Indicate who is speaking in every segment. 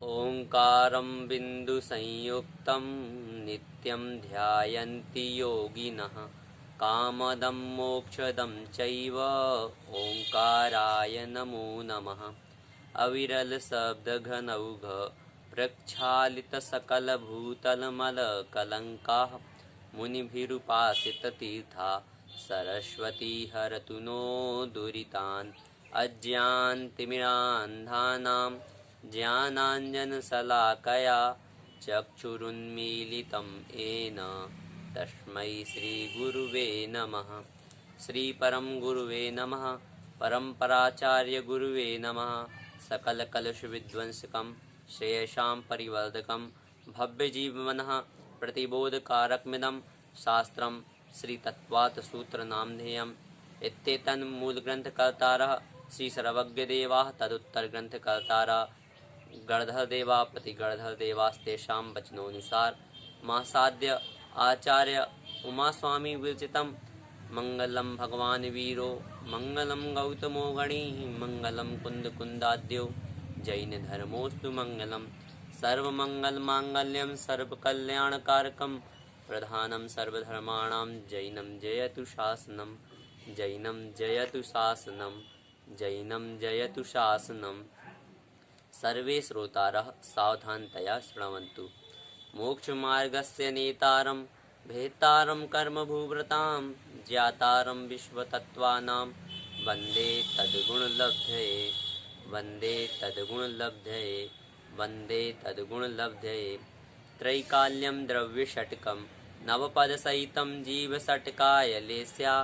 Speaker 1: ओंकारं बिन्दुसंयुक्तं नित्यं ध्यायन्ति योगिनः कामदं मोक्षदं चैव ओंकाराय नमो नमः। अविरलशब्दघनौघ प्रक्षालितसकलभूतलमलकलङ्काः मुनिभिरुपासिततीर्था सरस्वती हरतु नो दुरितान्। अज्ञानतिमिरान्धानां ज्ञानाञ्जनशलाकया चक्षुरुन्मीलितं येन तस्मै श्रीगुरुवे नमः। श्रीपरं गुरुवे नमः। परम्पराचार्यगुरुवे नमः। सकलकलुषविध्वंसकं श्रेयसां परिवर्धकं भव्यजीवमनः प्रतिबोधकारकमिदं शास्त्रं श्रीतत्त्वार्थसूत्रनामधेयम्। इत्येतन्मूलग्रन्थकर्तारः श्रीसर्वज्ञदेवाः तदुत्तरग्रन्थकर्तारः गणधरदेवा प्रतिगणधरदेवास्तेषां वचनोऽनुसार महासाध्य आचार्य उमास्वामी विरचितं मंगलम भगवान् वीरो मंगलम गौतमो गणिः मंगलम कुन्दकुन्दाद्यो जैनधर्मोऽस्तु मंगलम्। सर्वमङ्गलमाङ्गल्यं सर्वकल्याणकारकं प्रधानं सर्वधर्माणां जैनं जयतु शासनं जैनं जयतु शासनं जैनं जयतु शासनं। सर्वे श्रोतारः सावधानतया शृण्वन्तु। मोक्षमार्गस्य नेतारं भेत्तारं कर्मभूव्रतां ज्ञातारं विश्वतत्त्वानां वन्दे तद्गुणलब्धये वन्दे तद्गुणलब्धये वन्दे तद्गुणलब्धये। त्रैकाल्यं द्रव्यषट्कं नवपदसहितं जीवषट्कायलेस्या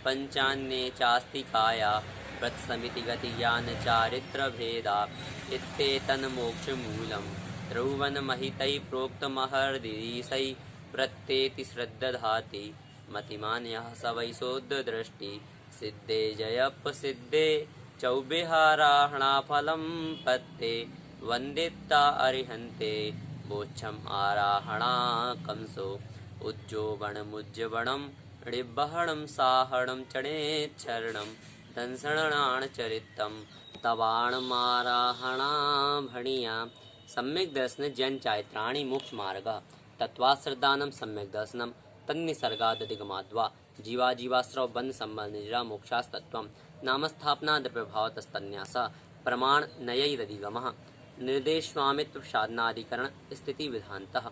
Speaker 1: पञ्चान्ये चास्तिकाया प्रत्समितिगतिज्ञानचारित्रभेदा इत्येतन्मोक्षमूलं त्रिभुवनमहितैः प्रोक्तमहर्दिशैः प्रत्येति श्रद्दधाति मतिमान् यः स वै शोद्धदृष्टि सिद्धे जयप्रसिद्धे चौबेहाराहणाफलं पत्ते वन्दिता अरिहन्ते बोच्छम् आराहणा कंसो उज्जोबणमुज्जबणं ऋबहणं साहणं चणेच्छरणं दंसणाणचरितं तवाणमाराहणा भणिया। सम्यक् दर्शन जन चारित्राणि मोक्ष मार्ग तत्वाश्रदानं सम्यक् दर्शनं तन्निसर्गादधिगमाद्वा जीवा जीवाश्रव बंध संबंध निजरा मोक्षास्तत्वं नामस्थापना द्रव्यभावतस्तन्यास प्रमाण नयैरधिगमः निर्देशस्वामित्व साधनाधिकरण स्थिति विधानतः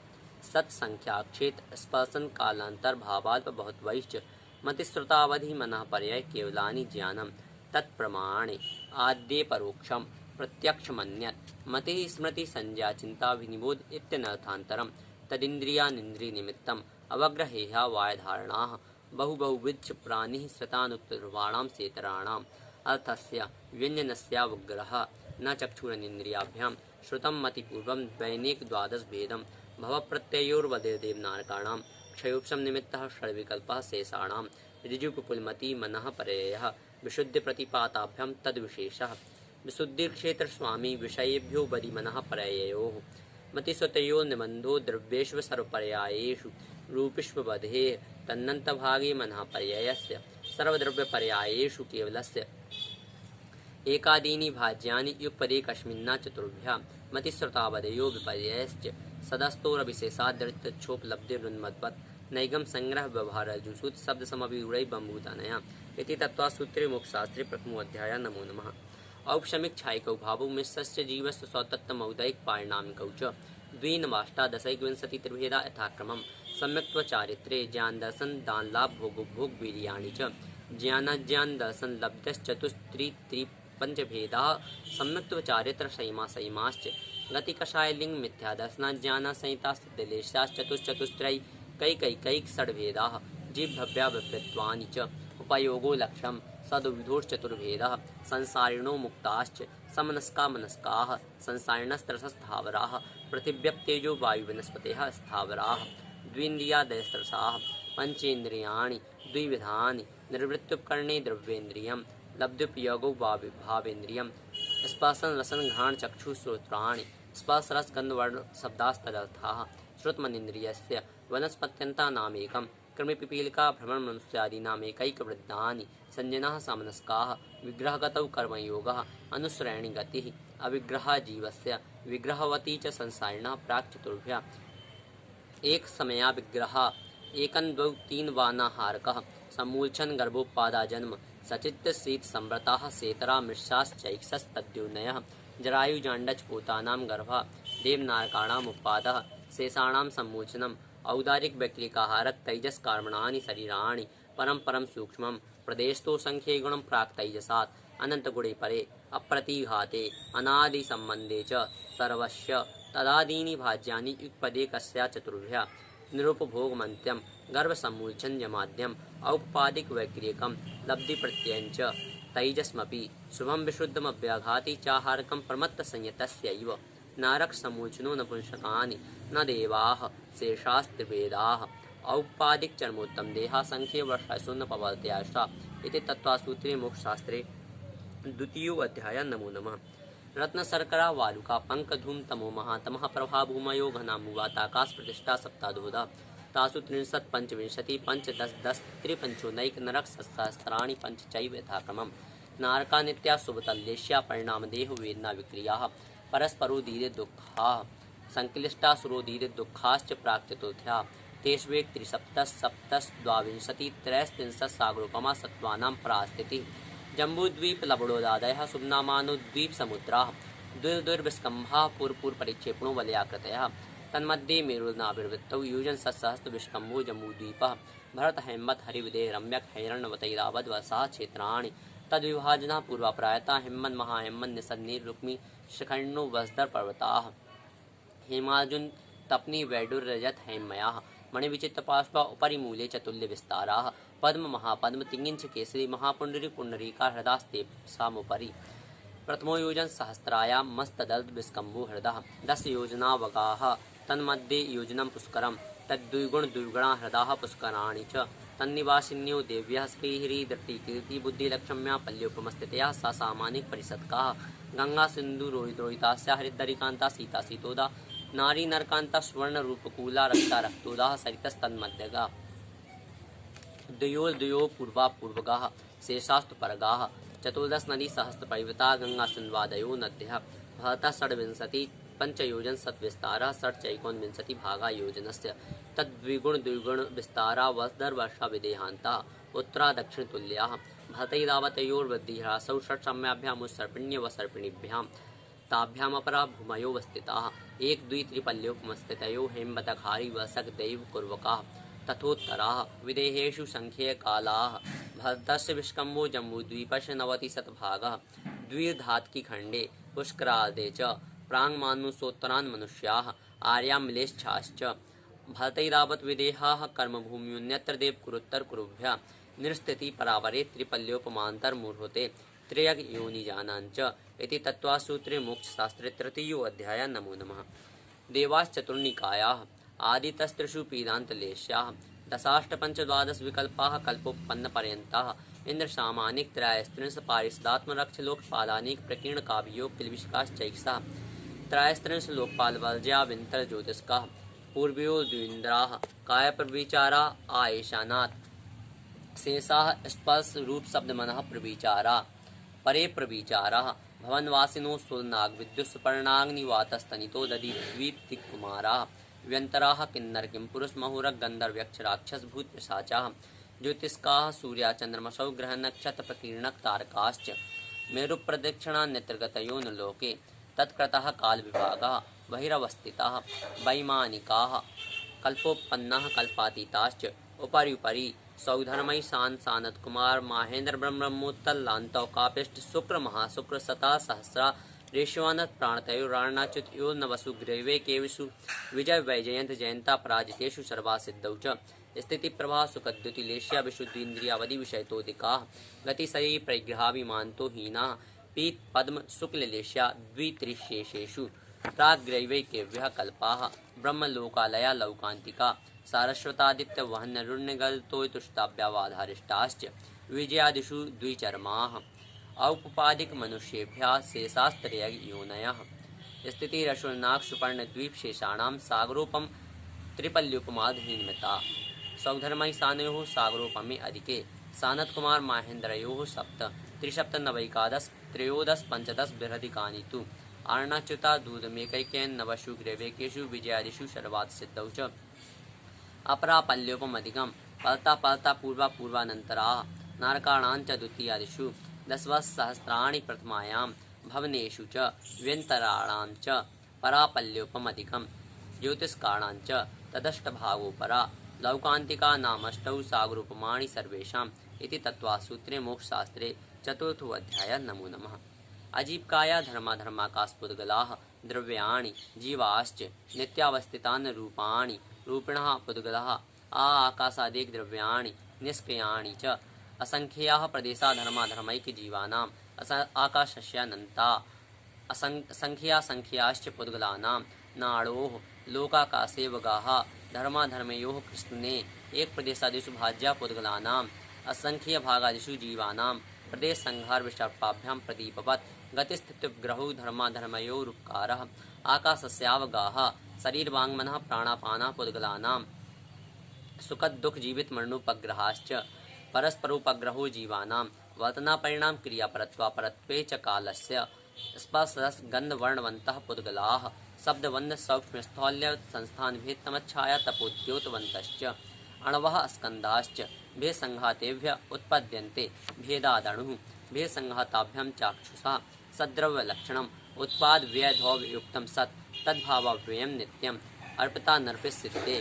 Speaker 1: सत्संख्याक्षेत्र स्पर्शन कालांतर भावाल्प बहुत्वैश्च मतिश्रुतावधि मनः पर्याय केवलानि ज्ञानं तत्प्रमाणे आद्ये परोक्षं प्रत्यक्षमन्यत् मतिः स्मृति संज्ञा चिंता विनिबोध इत्यनर्थान्तरं तदिन्द्रियानिन्द्रियनिमित्तम् अवग्रहेया वायधारणाः बहुबहुविध प्राणिः श्रतानुक्तध्रुवाणां सेतराणाम् अर्थस्य व्यञ्जनस्यावग्रहः न चक्षुरनिन्द्रियाभ्यां श्रुतं मतिपूर्वं दैनिक द्वादश भेदं भवप्रत्ययोर्वदेवनारकाणां क्षयोक्षं निमित्तः षड्विकल्पः शेषाणां ऋजुपुपुलमति मनः पर्ययः विशुद्धिप्रतिपाताभ्यां तद्विशेषः विशुद्धिक्षेत्र स्वामी विषयेभ्यो बदिमनः पर्ययोः मतिस्वतयो निबन्धो द्रव्येषु सर्वपर्यायेषु रूपिष्वबधेः तन्नन्तभागे मनः पर्ययस्य सर्वद्रव्यपर्यायेषु केवलस्य एकादीनि भाज्यानि युगपदेकस्मिन्ना चतुर्भ्यां मतिस्रुतावधयो विपर्ययश्च सदस्तोरविशेषादृतच्छोपलब्धिरुन्मद्वत् नैगं संग्रह व्यवहारजुषुत् शब्दसमभिरूढै बम्भूतानया इति तत्त्वसूत्रे मोक्षशास्त्रे प्रथमोऽध्यायः। नमो नमः। औपशमिकछायिकौ भावौ मिश्रस्य जीवस्य स्वतत्त्वमौदैकपारिणामिकौ च द्विनवाष्टादशैकविंशतित्रिभेदा यथाक्रमं सम्यक्त्वचारित्रे ज्ञानदर्शन दानलाभ भोगोपभोगवीर्याणि च ज्ञानाज्ञानदर्शनलब्धश्चतुस्त्रिपञ्चभेदाः सम्यक्त्वचारित्रसंयमाश्च गतिकषायलिङ्ग मिथ्यादर्शनाज्ञानसंहितास्तद्लेशाश्चतुश्चतुस्त्रैकैकैकैकषड्भेदाः जीवभव्याव्यक्त्वानि च उपयोगो लक्ष्यं सद्विधोश्चतुर्भेदः संसारिणो मुक्ताश्च समनस्का मनस्काः संसारिणस्तरसस्थावराः पृथिव्यप्तेजो वायुवनस्पतयः स्थावराः द्विन्द्रियादयस्तरसाः पंचेन्द्रियाणि द्विविधानि निर्वृत्त्युपकरणे द्रव्येन्द्रियं लब्धुपयोगो भावेन्द्रियं स्पर्शन रसन घ्राण चक्षु श्रोत्राणि स्पर्शरसगन्धवर्ण शब्दास्तदर्थाः श्रुतमनीन्द्रियस्य वनस्पत्यन्तानामेकं क्रमे पिपीलिका भ्रमण मनुष्यादीनाम् एकैकवृद्धानि संजनाः समनस्काः विग्रहगतौ कर्मयोगः अनुसरणि गतिः अविग्रह जीवस्य विग्रहवती च संसारिणः प्राक् चतुर्भ्यः एक समया विग्रह एकन द्वौ तीन वानाहारकः सम्मूर्छन् गर्भोत्पादा जन्म सचित्त शीत संव्रताः सेतरा मृषाश्चैक्षस्तद्योनयः जरायुजाण्डचपूतानां गर्भः देवनारकाणाम् उत्पादः शेषाणां सम्मोचनम् औदारिक व्यक्तिकाहारक तैजस कर्मणानि शरीराणि परम परम सूक्ष्मं प्रदेशतो संख्ये गुणं प्राक् तैजसात् अनंत गुणे परे अप्रतिघाते अनादि संबंधे च सर्वस्य तदादीनि भाज्यानि युगपदे कस्या चतुर्भ्या निरुपभोगमन्त्यं गर्भसम्मूर्छनजमाद्यम् औपपादिक वैक्रियकं लब्धि प्रत्ययञ्च तैजस्मपि शुभं विशुद्धमव्याघाति चाहारकं प्रमत्त संयतस्यैव नारक सम्मूर्छनो नपुंसकानि न देवाः शेषास्त्रिवेदाः औपपादिक चर्मोत्तम देहा संख्ये वर्षासुन्न पवत्याशा इति तत्त्वसूत्रे मोक्षशास्त्रे द्वितीयो अध्याय नमो नमः रत्न शर्करा वालुका पंक धूम तमो महातमः प्रभा भूमयो घनामुवाताकाश प्रतिष्ठा सप्तादोदा तासु 63 पंचविंशति पंच दस दस त्रिपंचोनैक नरक सहस्राणि पंच चैव यथाक्रमम् नारका नित्या शुभतल्लेश्या परिणामदेह वेदना विक्रियाः परस्परोदीरे दुःखाः संक्लिष्टासुरोदीरे दुःखाश्च प्राक्चतुर्थ्या तेष्वेक त्रिसप्तस् सप्तस् द्वाविंशति त्रयस्त्रिंशत् सागरोपमा सत्त्वानां परास्थितिः जम्बूद्वीप लवणोदादयः सुम्नामानुद्वीप समुद्राः दुर्विस्कम्भाः पूर्वपरिक्षेपणो वलयाकृतयः तन्मध्ये मेरुनाभिर्वृत्तौ यूजन सत्सहस्र विस्कम्भो जम्बूद्वीपः भरत हेमवत् हरिविदे रम्यक हैरण्यवतैरावद् वसाः क्षेत्राणि तद्विभाजनः पूर्वाप्रायता हेमन् महाहेमन् निसन्नीर रुक्मी शिखण्डो वसदर पर्वताः हेमार्जुन तपनी वैडुर्यजत हेमयाः मणिविचित्रपार्श्वा उपरि मूले चतुल्य विस्ताराः पद्म महापद्म तिङिञ्च केसरी महापुण्डरी पुण्डरीका हृदास्ते सामुपरि प्रथमो योजन सहस्रायां मस्तदल्त विस्कम्भो हृदः 10 योजनावगाः तन्मध्ये योजनं पुष्करं तद्द्विगुण द्विगुणा हृदाः पुष्कराणि च तन्निवासिन्यो देव्यः श्रीहरि दृष्टिकीर्ति बुद्धिलक्ष्म्या पल्योपमस्थितयाः सा सामानिक परिषत्काः गंगा सिन्धु रोहितरोहितास्या हरिद्दरिकान्ता सीता सीतोदा नारी नरकांता स्वर्ण रूपकूला रक्ता रक्तोदाः सरितस्तन्मध्यगा द्वयो पूर्वा पूर्वगाः शेषास्तु परगाः 14 नदी सहस्त्र परिवृता गंगा सिन्धवादयो नद्यः भवतः षड्विंशति पंचयोजन सत्विस्तारः षट्चैकोनविंशति भागा योजनस्य तद्विगुण द्विगुण विस्तारा वसदर वर्षा विदेहान्ता उत्तरा दक्षिण तुल्याः भवतैरावतयोर्वृद्धिह्रासौ षट्सम्याभ्यामुत्सर्पिण्य व सर्पिणीभ्यां ताभ्यामपरा भूमयो वस्थिताः एक द्वि त्रिपल्योपमस्थितयो हेमवतखारी वसक दैव कुर्वकाः तथोत्तराः विदेहेषु संख्ये कालाः भरतस्य विष्कम्भो जम्बूद्वीपस्य 90 शतभागः द्विधात्की खण्डे पुष्करादे च प्राङ्मानुसोत्तरान् मनुष्याः आर्यामिलेच्छाश्च भरतैरावत विदेहाः कर्मभूम्युन्यत्र देव कुरुत्तर कुरुभ्यः निरस्थिति परावरे त्रिपल्योपमान्तर्मूर्होते त्रयग योनिजानाञ्च इति तत्त्वसूत्रे मोक्षशास्त्रे तृतीयो अध्याय नमो नमः देवाश्चतुर्निकायाः आदितस्त्रिषु पीदान्तलेश्याः दशाष्टपञ्चद्वादश विकल्पाः कल्पोत्पन्नपर्यन्ताः इन्द्रसामानिक त्रयस्त्रिंश पारिषदात्मरक्षलोकपालानिक प्रकीर्णकाभियोग किलविषकाश्चैक्षाः त्रयस्त्रिंश लोकपालवर्ज्या विन्तर ज्योतिष्काः पूर्वयो द्विन्द्राः कायप्रविचारा आयेशानात् शेषाः स्पर्श रूप शब्द मनः प्रविचारा परे प्रविचाराः भवनवासिनो सुरनाग विद्युत् सुपर्णाग्निवातस्तनितो दधि द्वीप्तिकुमाराः व्यन्तराः किन्नर किंपुरुष महुरक गंधर्व्यक्ष राक्षस भूत पिशाचाः ज्योतिष्काः सूर्या चंद्रमसौ ग्रह नक्षत्र प्रकीर्णक तारकाश्च मेरु प्रदक्षिणा नेत्रगतयो न लोके तत्कृतः काल विभागाः बहिरवस्थिताः वैमानिकाः कल्पोत्पन्नाः कल्पातीताश्च उपरि उपरि सौधर्मयी शान सानत कुमार माहेंद्र ब्रह्मोत्तलान्तौ कापिष्ट शुक्र महाशुक्र सता सहस्रा रेशवानत प्राणतयो राणाच्युत यो नवसु ग्रैवे केविषु विजय वैजयंत जयंता पराजितेषु सर्वासिद्धौ च स्थिति प्रभा सुखद्युतिलेश्या विशुद्धीन्द्रियावधि विषयतोदिकाः गतिशयी परिग्रहाभिमान्तो हीनाः पीत पद्म शुक्ललेश्या द्वित्रिशेषेषु प्राग्रैवैकेभ्यः कल्पाः ब्रह्मलोकालया लौकान्तिका सारस्वतादित्य वहन्नरुण्यगल्तो तुष्टाभ्यावाधारिष्टाश्च विजयादिषु द्विचर्माः औपपादिक मनुष्येभ्यः शेषास्त्रय योनयः स्थितिरशुर्नाग सुपर्णद्वीप शेषाणां सागरोपम त्रिपल्युपमाधहीनमिता सौधर्मैसानयोः सागरोपमे अधिके सानत कुमार माहेन्द्रयोः सप्त त्रिसप्त नवैकादश त्रयोदश पंचदश बृहदिकानि तु आर्णाच्युता दूधमेकैकेन नवशु ग्रैवेकेषु विजयादिषु सर्वात् सिद्धौ च अपरापल्योपमधिकं पलता पलता पूर्वा पूर्वानन्तराः नारकाणां च द्वितीयादिषु दशवत्सहस्राणि प्रथमायां भवनेषु च व्यन्तराणां च परापल्योपमधिकं ज्योतिष्काणां च तदष्टभागोपरा लौकान्तिका नामष्टौ सागरोपमाणि सर्वेषाम् इति तत्त्वसूत्रे मोक्षशास्त्रे चतुर्थोऽध्यायः। नमो नमः। अजीविकाया धर्माधर्माकाशपुद्गलाः द्रव्याणि जीवाश्च नित्यावस्थितान् रूपाणि रूपिणः पुद्गलाः आकाशादिक द्रव्याणि निष्क्रियाणि च असंख्याः प्रदेशा धर्माधर्मैकजीवानाम् आकाशस्यानन्ता असंख्याश्च पुद्गलानां नाड़ोः लोकाकाशेवगाः धर्माधर्मयोः कृष्णे एक प्रदेशादिषु भाज्या पुद्गलानाम् असंख्य भागादिषु जीवानां प्रदेश संहार विषर्पाभ्यां प्रदीपवत् गतिस्थितिग्रहौ धर्माधर्मयोरुपकारः आकाशस्यावगाः शरीरवाङ्मनः प्राणापानः पुद्गलानां सुखदुःख जीवित मरणोपग्रहाश्च परस्परोपग्रहो जीवानां वर्तनापरिणाम क्रियापरत्वापरत्वे च कालस्य स्पर्शरस गन्धवर्णवन्तः पुद्गलाः शब्दवन्ध सौक्ष्म्यस्थौल्य संस्थानभेदतमच्छाया तपोद्योतवन्तश्च अणवः स्कन्धाश्च भेदसंघातेभ्यः उत्पद्यन्ते भेदादणुः भेदसंघाताभ्यां चाक्षुषा सद्द्रव्यलक्षणम् उत्पादव्ययधौयुक्तं सत् तद्भावाव्ययं नित्यम् अर्पिता नर्पिस्थिते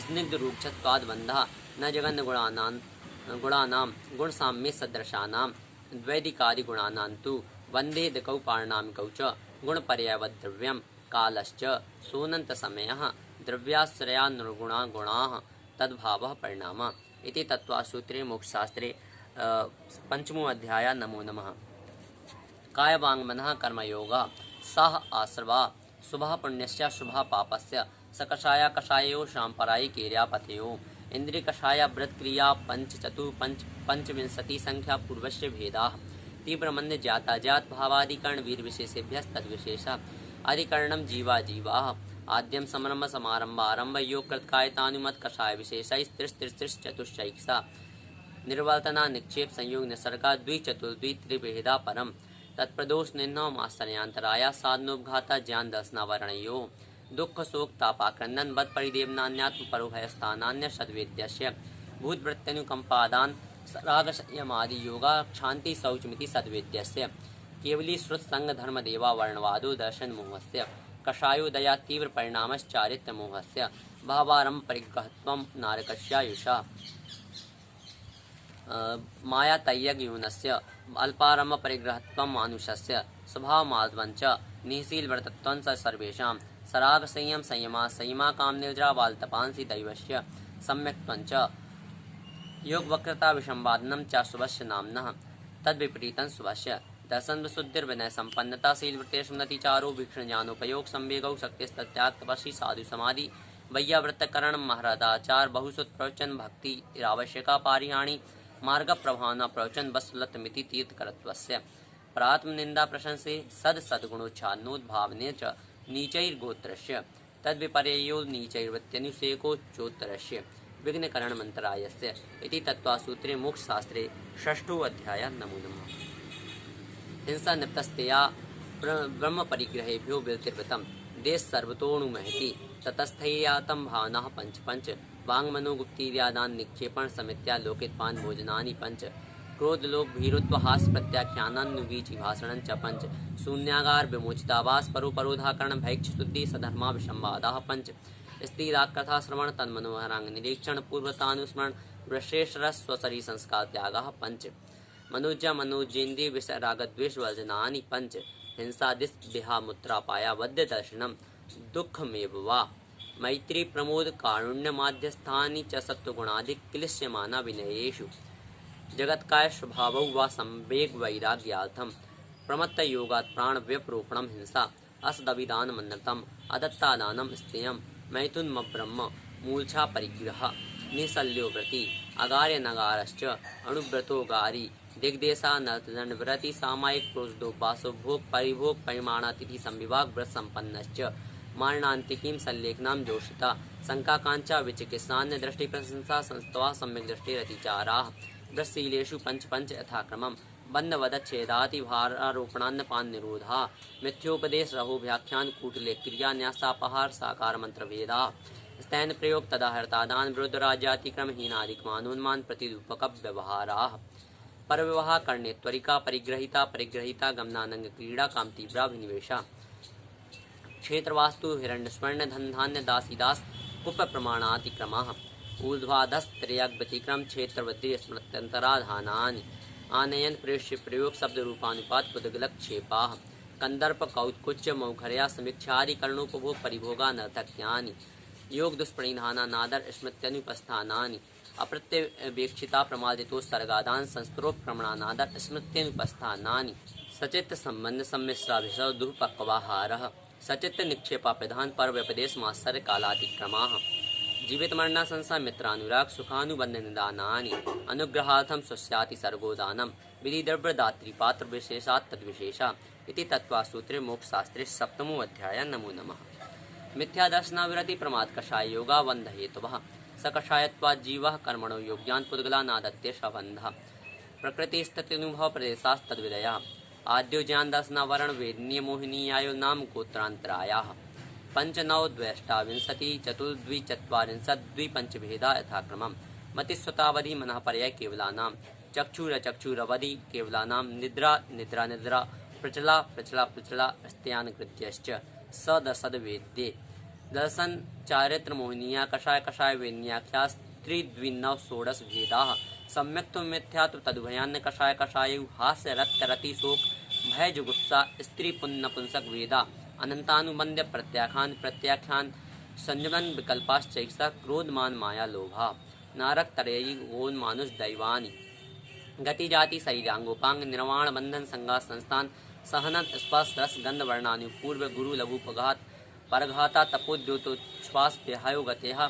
Speaker 1: स्निग्धरूक्षत्वाद्बन्धः न जगन्गुणानां गुणसाम्ये सदृशानां द्वैदिकादिगुणानां तु वन्देदकौ पारिणामिकौ च गुणपर्यायवद्द्रव्यं कालश्च सोऽनन्तसमयः द्रव्याश्रयानुगुणा गुणाः तद्भावः परिणामः इति तत्त्वसूत्रे मोक्षशास्त्रे पंचमो अध्यायः। नमो नमः। कायवाङ्मनः कर्मयोगः सः आश्रवा शुभः पुण्यस्य शुभः पापस्य सकषाय कषायो शाम्परायि केर्यापतयो इंद्रियकषाय व्रतक्रिया पंचविंशति संख्या पूर्वस्य भेदाः तीव्रमन्द जाता जात भावादिकरण वीर विशेषेभ्यस्तद्विशेषः अधिकरणं जीवा जीवाः आद्यं समरम्भ समारंभ आरंभ योग कृतकायतानुमत कषाय विशेषैस्त्रिस्त्रिस्त्रिश्चतुश्चैकसा निर्वर्तना निक्षेप संयोग निसर्गा द्विचतुर्द्वित्रिभेदा परम तत्प्रदोष निन्नौ मास्तरयांतराया साधनोपघाता ज्ञान दर्शनावरणयो दुख शोक तापाक्रंदन बद परिदेवनान्यात्म परोभयस्थानान्य सद्वेद्यस्य भूतवृत्त्यनुकंपादान रागसंयमादि योगा क्षांति शौचमिति सद्वेद्यस्य केवली श्रुत संग धर्म देवा वर्णवादो दर्शन मोहस्य कषायो दया तीव्र परिणामश्चारित्र मोहस्य भावारंभ परिग्रहत्वं नारकस्यायुषा माया तय्यगयूनस्य अल्पारंभ परिग्रहत्वं मानुषस्य स्वभावमाद्वञ्च निःशीलव्रतत्वं च सर्वेषां सराग संयम संयमा संयमा काम निर्जरा बालतपांसि दैवस्य सम्यक्त्वं च योग वक्रता विषंवादनं च शुभस्य नाम्नः तद्विपरीतं शुभस्य दर्शन विशुद्धिर्विनय संपन्नता शीलवृत्तेषु चारो भीक्षण ज्ञानोपयोग संवेगौ शक्तिस्तत्याग तपस्वी साधु समाधि वैयावृत्तकरण महरादाचार बहुसुत प्रवचन भक्ति आवश्यका पारिहाणि मार्ग प्रभावना प्रवचन वत्सलतमिति तीर्थकरत्वस्य प्रात्मनिंदा प्रशंसे सद्गुणोच्छादनोद्भावने च नीचैर्गोत्रस्य तद्विपर्ययो नीचैर्वृत्त्यनुसेकोच्चोत्तरस्य विघ्नकरणमन्तरायस्य इति तत्त्वसूत्रे मोक्षशास्त्रे षष्ठो अध्यायः। नमो नमः। हिंसा निप्तस्तेया ब्रह्मपरिग्रहेभ्यो विलतिर्वृतं देश सर्वतोऽणुमहति ततस्थैयातं भावनाः पंच पंच वाङ्मनोगुप्तीर्यादान् निक्षेपण समित्या लोकितपान भोजनानि पंच क्रोधलोभ भीरुत्वहास प्रत्याख्यानान्नुगीचि भाषणं च पंच शून्यागार विमोचितावास परोपरोधाकरण भैक्ष शुद्धि सधर्मा विसंवादाः पंच स्त्रीराकथा श्रवण तन्मनोहरांग निरीक्षण पूर्वतानुस्मरण वृषेशरस स्वशरीर संस्कार त्यागाः पंच मनोज्य मनोजेन्द्रिय विषय रागद्वेष वर्जनानि पंच हिंसादिस देहामुत्रापाया वद्य दर्शनम दुःखमेव वा मैत्री प्रमोद कारुण्य माध्यस्थानि च सत्वगुणाधिक क्लिश्यमाना विनयेषु जगत्काय स्वभावौ वा संवेग वैराग्यार्थम प्रमत्त योगात् प्राण व्यप्रोपणम हिंसा असदविदानमन्नतम अदत्तादानम स्तेयम मैथुनम ब्रह्म मूर्छा परिग्रह निशल्यो व्रति अगार्य नगारश्च अणुव्रतो गारी दिग्देशा नर्तदंडव्रति सामायिक प्रोषदो बासो भोग परिभोग परिमाणातिथि संविभाग व्रत संपन्नश्च मारणान्तिकीं संलेखनां जोषिता शङ्काकाञ्चा विचिकित्सान्य दृष्टिप्रशंसा संस्तवा सम्यक् दृष्टिरतिचाराः वृत्शीलेषु पञ्च यथाक्रमं बन्धवदच्छेदाति भारारोपणान्नपान निरोधा मिथ्योपदेश रहो व्याख्यान कूटले क्रिया न्यासापहार साकार मंत्रभेदा स्तैन प्रयोग तदाहर्तादान विरुद्ध राज्यातिक्रम हीनादिक मानोन्मान प्रतिरूपक व्यवहाराः पर विवाह करने त्वरिका परिग्रहिता गमनानंग क्रीड़ा काम तीव्राभिनिवेशा क्षेत्रवास्तु हिरण्यस्वर्ण धन धान्य दासीदास कुप प्रमाणातिक्रमाः ऊर्ध्वाधस्त्रयग्व्यतिक्रम क्षेत्रवृद्धि स्मृत्यंतराधानानि आनयन प्रेष्य प्रयोग शब्द रूपानुपात पुदगलक्षेपाः कंदर्प कौत्कुच्च मौखर्या समीक्षादि कर्णोपभोग परिभोगा नर्थक्यानि योग दुष्परिधाना नादर स्मृत्यनुपस्थानानि अप्रत्यवेक्षिता प्रमादितो सर्गादान संस्त्रोप्रमणानादर स्मृत्यनुपस्थानानि सचित्त संबंध सम्मिश्राभिषव दुःपक्वाहारः सचित्त निक्षेपा प्रधान पर व्यपदेश मात्सर्य कालातिक्रमाः जीवित मरणा संसा मित्रानुराग सुखानुबंध निदानानि अनुग्रहार्थम स्वस्याति सर्गोदानम विधि द्रव्य दात्री पात्र विशेषात् तद्विशेषा इति तत्त्वसूत्रे मोक्षशास्त्रे सप्तमो अध्याय नमो नमः मिथ्या दर्शनाविरति प्रमाद कषाय योगा बंध हेतुः सकषायत्वात् जीवः कर्मणो योग्यान् पुद्गलानादत्ते शबन्धः प्रकृतिस्तत्यनुभव प्रदेशास्तद्विदया आद्यो ज्ञान दर्शनावरण वेदनीय मोहिनीयायो नाम गोत्रांतरायाः पंच नव द्वेष्टाविंशति चतुर्द्विचत्वारिंशत् द्विपंचभेदा यथाक्रमम् मतिस्वतावधि मनः पर्याय केवलानां चक्षुरवधि केवलानां निद्रा प्रचला स्त्यानकृत्यश्च सदसद वेद्ये दर्शन चारित्र मोहिनीया कषाय वेन्याख्या त्रिद्विनव षोडश भेदाः सम्यक् मिथ्यात्व तदुभयान्न कषाय हास्य रति शोक भय जुगुप्सा स्त्री पुन्नपुंसक वेदा अनंतानुबंध्य प्रत्याख्यान संयमन विकल्पाश्चैषा क्रोधमान माया लोभा नारक तरयी गोन मानुष दैवानी गति जाति शरीरांगोपांग निर्वाण बंधन संगा संस्थान सहनन स्पर्श रस गंध वर्णानु पूर्व गुरु लघुपघात परघाता तपोद्योतोच्छ्वास विहायो गतेहा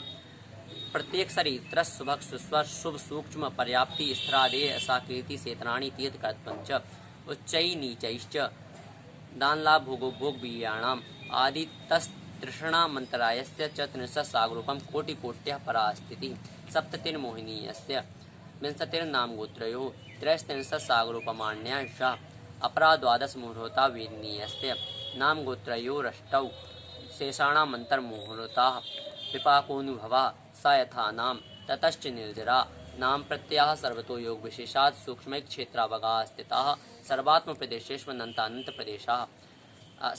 Speaker 1: प्रत्येक शरीर त्रस सुभग सुस्वर शुभ सूक्ष्म पर्याप्ति स्त्रादेय साकृति सेतनानि तीर्थ कर्तव्यञ्च उच्चै नीचैश्च दान लाभ भोगो भोग बीयाणाम आदि तस्तृष्णा मंतरायस्य च त्रिंशत्सागरूपं कोटिकोट्यः परास्थितिः सप्ततिर्मोहिनीयस्य विंशतिर्नाम गोत्रयोः त्रयस्त्रिंशत्सागरूपमाण्याः अपरा द्वादश मुहूर्ता वेदनीयस्य नाम गोत्रयोरष्टौ शेषाणाम् अंतर्मुहूर्ताः विपाकोनुभवा स यथा नाम ततश्च निर्जरा नाम प्रत्ययाः सर्वतो योग विशेषात् सूक्ष्मैक क्षेत्रावगाः स्थिताः सर्वात्म प्रदेशेष्वनन्तानंत प्रदेशाः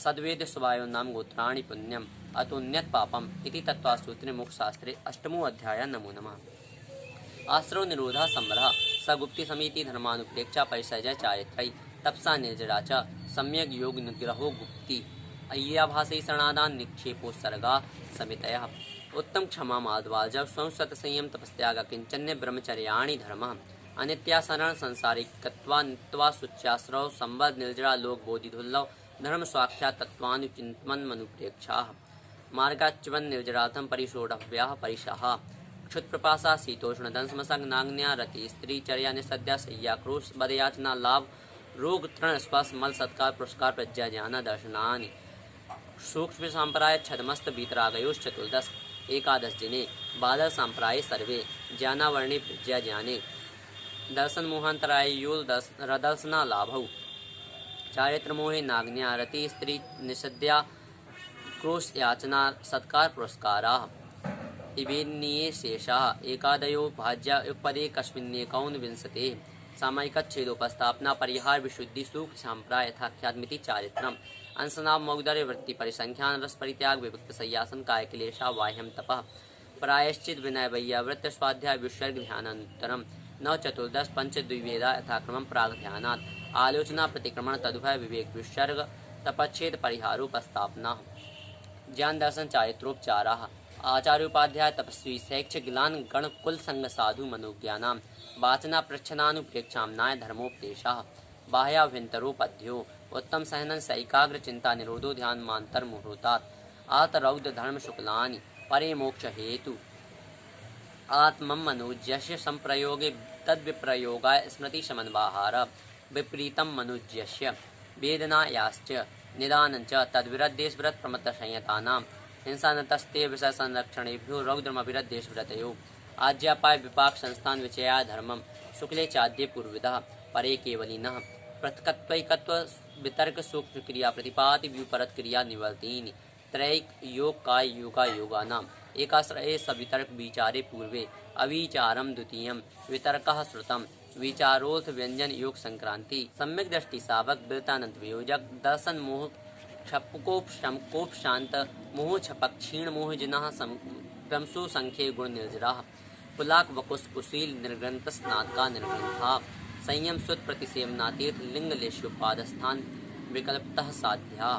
Speaker 1: सद्वेद सुवायो नाम गोत्राणि पुण्यम अतोन्यत पापम इति तत्त्वसूत्रे मोक्षशास्त्रे अष्टमो अध्याय नमो नमः आश्रव निरोधा संवरः सगुप्ति समिति धर्मानुप्रेक्षा परिसर्जय चारित्रै तपसा निर्जरा च सम्यक योग निग्रहो गुप्ति अय्याभासै शरणादान निक्षेपोत्सर्गा समितयः उत्तम क्षमा माधवाजव संसत संयम तपस्त्याग किंचन्य ब्रह्मचर्याणि धर्मः अनित्यासरण संसारिकत्वा नित्वा सुच्याश्रव संबद्ध निर्जरा लोक बोधिधुल्लव धर्म स्वाख्या तत्वानुचिन्तन मनुप्रेक्षाः मार्गाच्चवन निर्जरार्थम परिषोढव्याः परिशाः क्षुत्प्रपासा शीतोष्ण दंशमसग्नाग्न्या रति स्त्रीचर्या निसद्या शय्याक्रोश बदयाचना लाभ रोग तृण स्पर्श मल सत्कार पुरस्कार प्रज्ञा ज्ञान दर्शनानि सूक्ष्म संप्राय छदमस्त बीतरागयोश्चतुर्दश एकादश जिने बादल संप्राय सर्वे ज्ञानावर्णे प्रज्ञा ज्ञाने दर्शन मोहांतराय यूल रदर्शना लाभौ चारित्र मोहे नाग्न्या रति स्त्री निषद्या क्रोश याचना सत्कार पुरस्काराः इवेन्ये शेषाः एकादयो भाज्या युगपदे कस्मिन्नेकौन विंशते सामयिकच्छेदोपस्थापना परिहार विशुद्धि सूक्ष्म संप्राय यथाख्यात्मिति चारित्रम अंशनाभ मौदर्य वृत्ति परिसंख्यान रस परित्याग विभक्त सय्यासन काय क्लेशा बाह्यम तपः प्रायश्चित विनय वैयावृत्त स्वाध्याय विसर्ग ध्यानान्तरम नव चतुर्दश पंच द्विवेदा यथाक्रमं प्राग ध्यानात् आलोचना प्रतिक्रमण तदुभय विवेक विसर्ग तपच्छेद परिहारोपस्थापना ज्ञान दर्शन चारित्रोपचाराः आचार्योपाध्याय तपस्वी शैक्षिक ज्ञान गण कुल संग साधु मनोज्ञानाम वाचना प्रच्छनानुप्रेक्षाम नाय धर्मोपदेशाः बाह्याभ्यंतरोपध्यो उत्तम सहनन सैकाग्र चिंता निरोधो ध्यान मांतर मुहूर्तात् आतरौद्र धर्म शुक्लानि परे मोक्ष हेतु आत्मम मनुज्यस्य संप्रयोगे तद्विप्रयोगाय स्मृति समन्वाहार विपरीतम मनुज्यस्य वेदनायाश्च निदानं च तद्विरद्देशव्रत प्रमत्त संयतानां हिंसा न तस्ते विषय संरक्षणेभ्यो रौद्रमभिरद्देशव्रतयो आज्यापाय विपाक संस्थान विचया धर्मम शुक्ले चाद्य पूर्विदः परे केवलिनः पृथकत्वैकत्व वितर्क सूक्ष्म क्रिया प्रतिपाति व्युपरत क्रिया निवर्तीनि त्रैक योग काय योगा योगानाम एकाश्रये सवितर्क विचारे पूर्वे अविचारम द्वितीयम वितर्कः श्रुतम विचारोर्थ व्यंजन योग संक्रांति सम्यक दृष्टि सावक वृतानंद वियोजक दर्शन मोह क्षपकोप शांत मोह छपक क्षीण मोह जिनः क्रमसु संख्ये गुण निर्जराः पुलाक वकुश कुशील निर्ग्रंथ स्नातका निर्ग्रंथा संयम सुत प्रतिसेवनातीर्थ लिंगलेशोपादस्थान विकल्पतः साध्या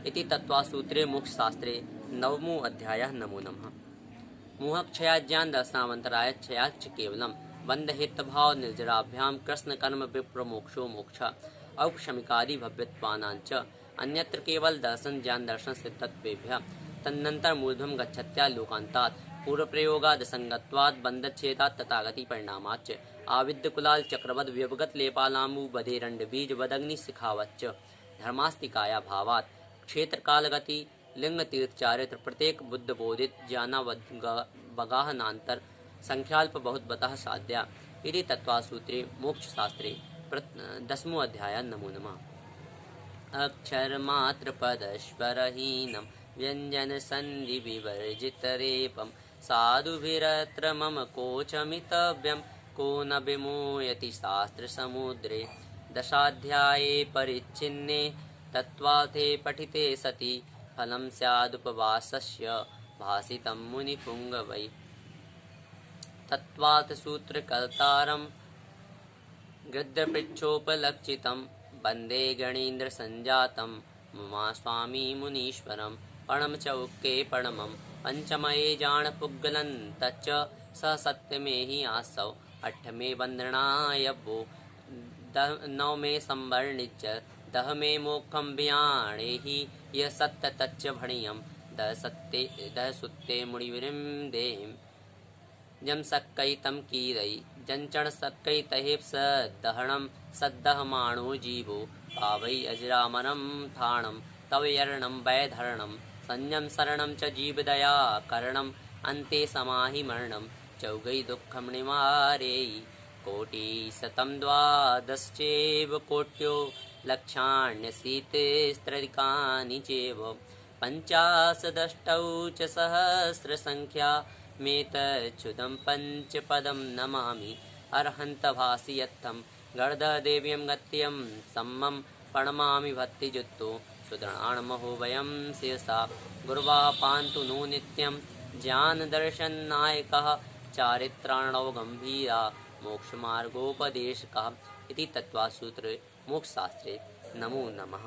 Speaker 1: इति तत्त्वसूत्रे मोक्षशास्त्रे नवमो अध्यायः। नमो नमः। मोहक्षयाज्ञान दर्शनावंतराय क्षयाच्च केवलम बंधहेतभाव निर्जराभ्याम कृष्ण कर्म विप्रमोक्षो मोक्ष औक्षमिकादि भव्यत्वानांच अन्यत्र केवल दर्शन ज्ञान दर्शन सिद्धत्वेभ्यः तदनंतर मूर्ध्वं गच्छत्या लोकांतात् पूर्व प्रयोगाद संगत्वाद बंधच्छेदात् तथागति परिणामाच्च आविद्यकुलाल चक्रवद व्यवगत लेपालामु बधेरंड बीज वदग्नि शिखावच्च धर्मास्तिकाया भावात् क्षेत्र कालगति लिंग तीर्थ चारित्र प्रत्येक बुद्ध बोधित ज्ञानावगाहनांतर संख्याल्प बहुत बतः साध्या इति तत्त्वसूत्रे मोक्षशास्त्रे 10वां अध्याय। नमो नमः। अक्षरमात्र पदस्वरहीनं व्यंजन संधि विवर्जित रेपम साधुभिरत्र मम कोचमितव्यं को न विमोयति शास्त्र समुद्रे दशाध्याये परिच्छिन्ने तत्त्वार्थे पठिते सति फलं स्यादुपवासस्य भासितं मुनिपुङ्गवै तत्त्वार्थसूत्रकर्तारं गृध्रपृच्छोपलक्षितं वन्दे गणेन्द्रसञ्जातं ममा स्वामी मुनीश्वरं पणम चौके पणमं पंचमये जाणपुग्गलं तच्च स सत्यमेहि आसौ अठमे वन्दनायभो नवमे संवर्णिच्च दहमे मोक्षं व्याणेहि यः सत्य तच्च भणियं दह सुत्ते मुनिवृन्दें जम सक्कै तम कीरै जंचण सक्कै तहेप सदहणं सद्दहमाणो जीवो पावै अजरामरं थाणं तव यर्णं वैधरणं संयम शरणं च जीवदया करणं अन्ते समाहि मरणं चौगै दुःखं निवारेयि कोटि शतं द्वादशचैव कोट्यो लक्षाण्यशीतिस्त्रधिकानि चैव पञ्चाशदष्टौ च सहस्रसङ्ख्या मेतच्छुदं पञ्चपदं नमामि अर्हन्तभासि यत्थं गर्ददेव्यं गत्यं सम्मं प्रणमामि भक्तियुक्तो सुदृढाणमहो वयं शिरसा गुर्वा पान्तु नो नित्यं ज्ञानदर्शननायकः चारित्राणौ गम्भीरा मोक्षमार्गोपदेशकः इति तत्त्वसूत्रे मोक्षशास्त्रे। नमो नमः।